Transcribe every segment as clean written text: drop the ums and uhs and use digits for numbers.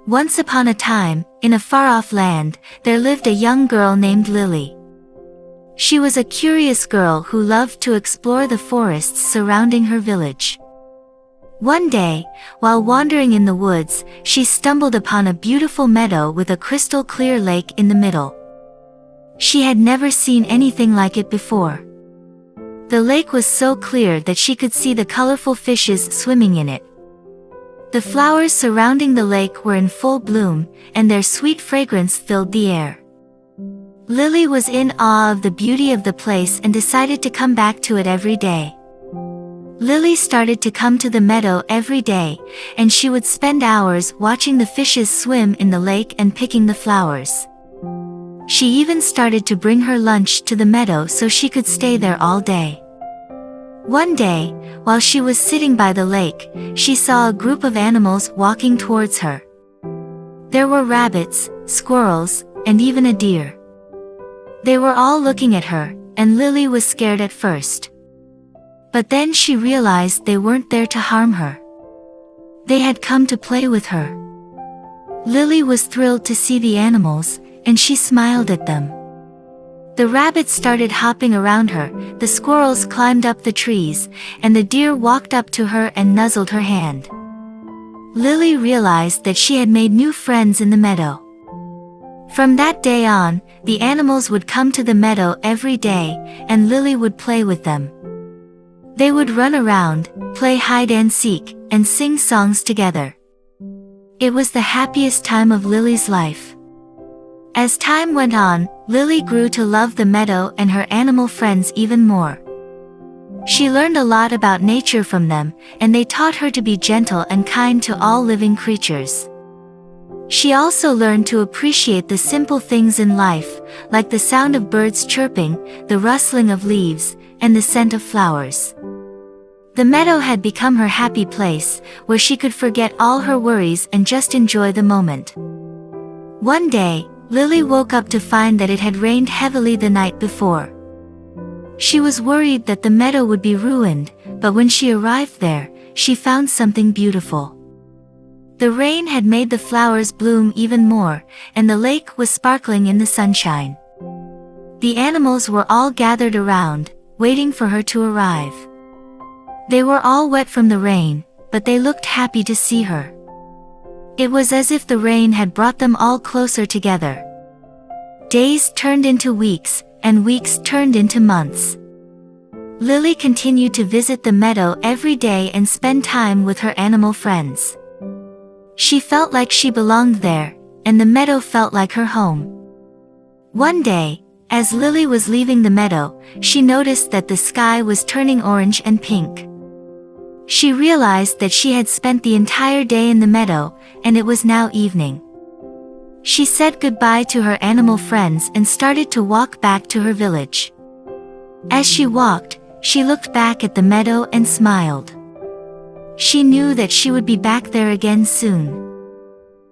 Once upon a time, in a far-off land, there lived a young girl named Lily. She was a curious girl who loved to explore the forests surrounding her village. One day, while wandering in the woods, she stumbled upon a beautiful meadow with a crystal-clear lake in the middle. She had never seen anything like it before. The lake was so clear that she could see the colorful fishes swimming in it. The flowers surrounding the lake were in full bloom, and their sweet fragrance filled the air. Lily was in awe of the beauty of the place and decided to come back to it every day. Lily started to come to the meadow every day, and she would spend hours watching the fishes swim in the lake and picking the flowers. She even started to bring her lunch to the meadow so she could stay there all day. One day, while she was sitting by the lake, she saw a group of animals walking towards her. There were rabbits, squirrels, and even a deer. They were all looking at her, and Lily was scared at first. But then she realized they weren't there to harm her. They had come to play with her. Lily was thrilled to see the animals, and she smiled at them. The rabbits started hopping around her, the squirrels climbed up the trees, and the deer walked up to her and nuzzled her hand. Lily realized that she had made new friends in the meadow. From that day on, the animals would come to the meadow every day, and Lily would play with them. They would run around, play hide and seek, and sing songs together. It was the happiest time of Lily's life. As time went on, Lily grew to love the meadow and her animal friends even more. She learned a lot about nature from them, and they taught her to be gentle and kind to all living creatures. She also learned to appreciate the simple things in life, like the sound of birds chirping, the rustling of leaves, and the scent of flowers. The meadow had become her happy place, where she could forget all her worries and just enjoy the moment. One day, Lily woke up to find that it had rained heavily the night before. She was worried that the meadow would be ruined, but when she arrived there, she found something beautiful. The rain had made the flowers bloom even more, and the lake was sparkling in the sunshine. The animals were all gathered around, waiting for her to arrive. They were all wet from the rain, but they looked happy to see her. It was as if the rain had brought them all closer together. Days turned into weeks, and weeks turned into months. Lily continued to visit the meadow every day and spend time with her animal friends. She felt like she belonged there, and the meadow felt like her home. One day, as Lily was leaving the meadow, she noticed that the sky was turning orange and pink. She realized that she had spent the entire day in the meadow, and it was now evening. She said goodbye to her animal friends and started to walk back to her village. As she walked, she looked back at the meadow and smiled. She knew that she would be back there again soon.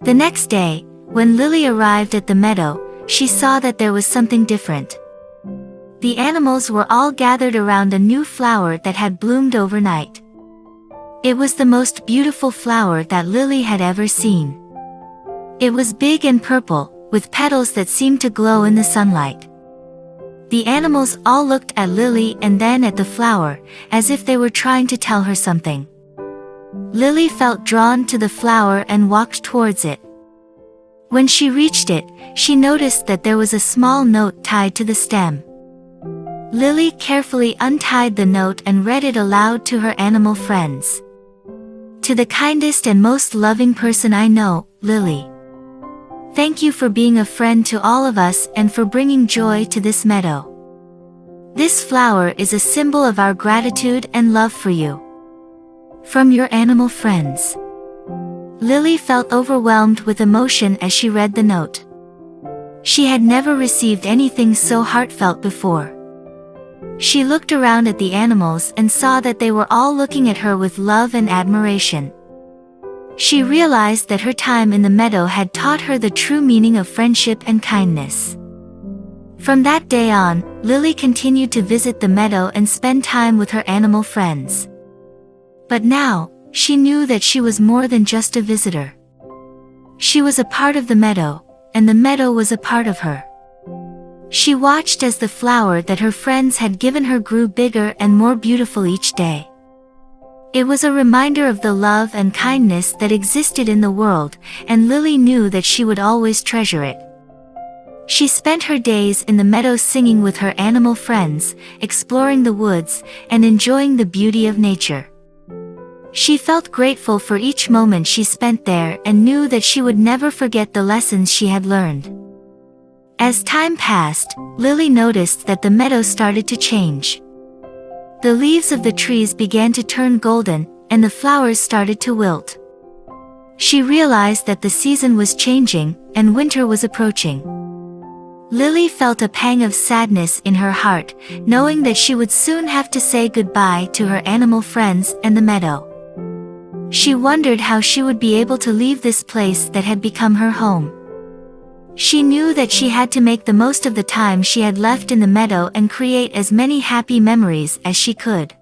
The next day, when Lily arrived at the meadow, she saw that there was something different. The animals were all gathered around a new flower that had bloomed overnight. It was the most beautiful flower that Lily had ever seen. It was big and purple, with petals that seemed to glow in the sunlight. The animals all looked at Lily and then at the flower, as if they were trying to tell her something. Lily felt drawn to the flower and walked towards it. When she reached it, she noticed that there was a small note tied to the stem. Lily carefully untied the note and read it aloud to her animal friends. To the kindest and most loving person I know, Lily. Thank you for being a friend to all of us and for bringing joy to this meadow. This flower is a symbol of our gratitude and love for you. From your animal friends. Lily felt overwhelmed with emotion as she read the note. She had never received anything so heartfelt before. She looked around at the animals and saw that they were all looking at her with love and admiration. She realized that her time in the meadow had taught her the true meaning of friendship and kindness. From that day on, Lily continued to visit the meadow and spend time with her animal friends. But now, she knew that she was more than just a visitor. She was a part of the meadow, and the meadow was a part of her. She watched as the flower that her friends had given her grew bigger and more beautiful each day. It was a reminder of the love and kindness that existed in the world, and Lily knew that she would always treasure it. She spent her days in the meadow singing with her animal friends, exploring the woods, and enjoying the beauty of nature. She felt grateful for each moment she spent there and knew that she would never forget the lessons she had learned. As time passed, Lily noticed that the meadow started to change. The leaves of the trees began to turn golden, and the flowers started to wilt. She realized that the season was changing, and winter was approaching. Lily felt a pang of sadness in her heart, knowing that she would soon have to say goodbye to her animal friends and the meadow. She wondered how she would be able to leave this place that had become her home. She knew that she had to make the most of the time she had left in the meadow and create as many happy memories as she could.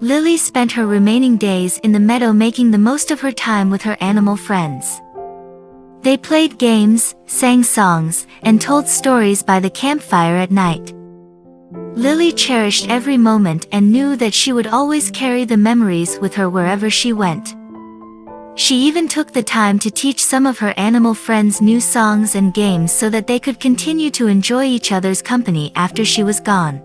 Lily spent her remaining days in the meadow making the most of her time with her animal friends. They played games, sang songs, and told stories by the campfire at night. Lily cherished every moment and knew that she would always carry the memories with her wherever she went. She even took the time to teach some of her animal friends new songs and games so that they could continue to enjoy each other's company after she was gone.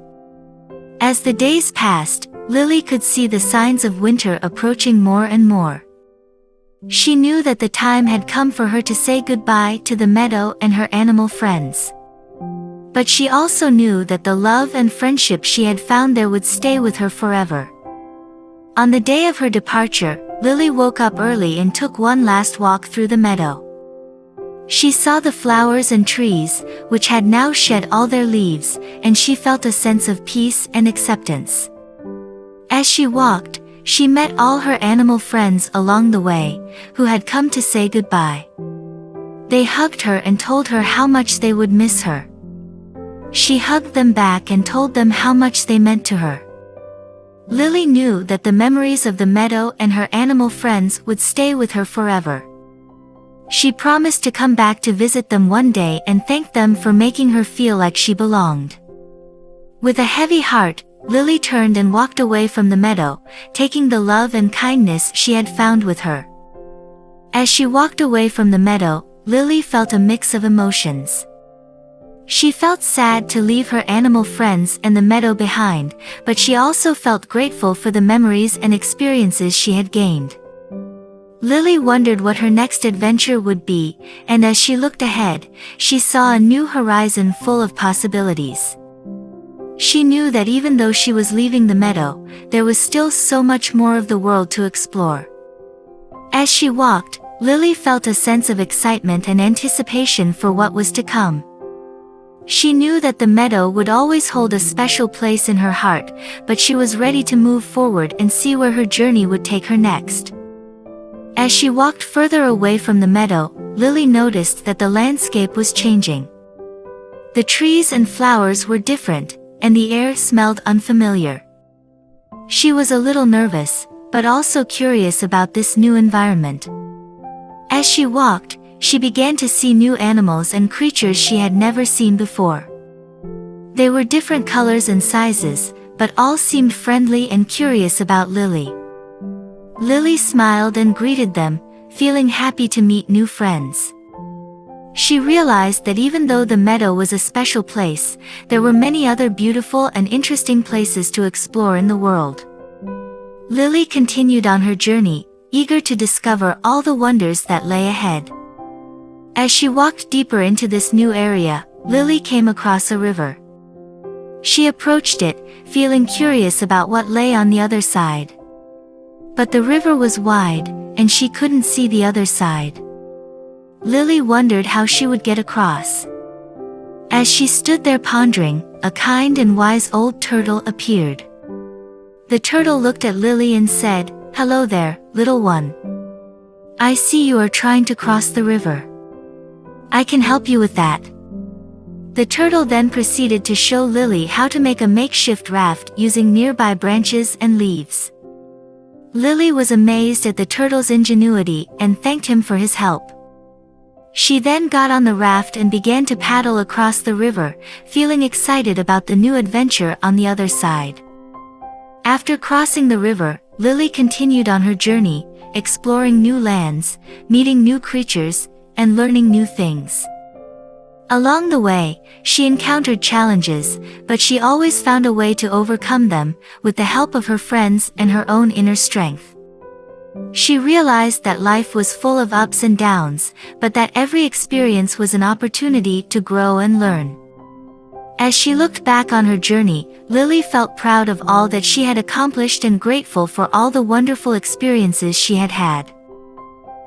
As the days passed, Lily could see the signs of winter approaching more and more. She knew that the time had come for her to say goodbye to the meadow and her animal friends. But she also knew that the love and friendship she had found there would stay with her forever. On the day of her departure, Lily woke up early and took one last walk through the meadow. She saw the flowers and trees, which had now shed all their leaves, and she felt a sense of peace and acceptance. As she walked, she met all her animal friends along the way, who had come to say goodbye. They hugged her and told her how much they would miss her. She hugged them back and told them how much they meant to her. Lily knew that the memories of the meadow and her animal friends would stay with her forever. She promised to come back to visit them one day and thank them for making her feel like she belonged. With a heavy heart, Lily turned and walked away from the meadow, taking the love and kindness she had found with her. As she walked away from the meadow, Lily felt a mix of emotions. She felt sad to leave her animal friends and the meadow behind, but she also felt grateful for the memories and experiences she had gained. Lily wondered what her next adventure would be, and as she looked ahead, she saw a new horizon full of possibilities. She knew that even though she was leaving the meadow, there was still so much more of the world to explore. As she walked, Lily felt a sense of excitement and anticipation for what was to come. She knew that the meadow would always hold a special place in her heart, but she was ready to move forward and see where her journey would take her next. As she walked further away from the meadow, Lily noticed that the landscape was changing. The trees and flowers were different, and the air smelled unfamiliar. She was a little nervous, but also curious about this new environment. As she walked, she began to see new animals and creatures she had never seen before. They were different colors and sizes, but all seemed friendly and curious about Lily. Lily smiled and greeted them, feeling happy to meet new friends. She realized that even though the meadow was a special place, there were many other beautiful and interesting places to explore in the world. Lily continued on her journey, eager to discover all the wonders that lay ahead. As she walked deeper into this new area, Lily came across a river. She approached it, feeling curious about what lay on the other side. But the river was wide, and she couldn't see the other side. Lily wondered how she would get across. As she stood there pondering, a kind and wise old turtle appeared. The turtle looked at Lily and said, "Hello there, little one. I see you are trying to cross the river. I can help you with that." The turtle then proceeded to show Lily how to make a makeshift raft using nearby branches and leaves. Lily was amazed at the turtle's ingenuity and thanked him for his help. She then got on the raft and began to paddle across the river, feeling excited about the new adventure on the other side. After crossing the river, Lily continued on her journey, exploring new lands, meeting new creatures, and learning new things. Along the way, she encountered challenges, but she always found a way to overcome them, with the help of her friends and her own inner strength. She realized that life was full of ups and downs, but that every experience was an opportunity to grow and learn. As she looked back on her journey, Lily felt proud of all that she had accomplished and grateful for all the wonderful experiences she had had.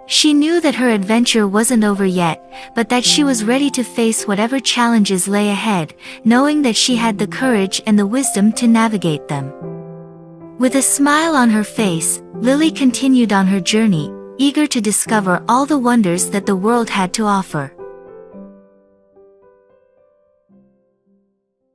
She knew that her adventure wasn't over yet, but that she was ready to face whatever challenges lay ahead, knowing that she had the courage and the wisdom to navigate them. With a smile on her face, Lily continued on her journey, eager to discover all the wonders that the world had to offer.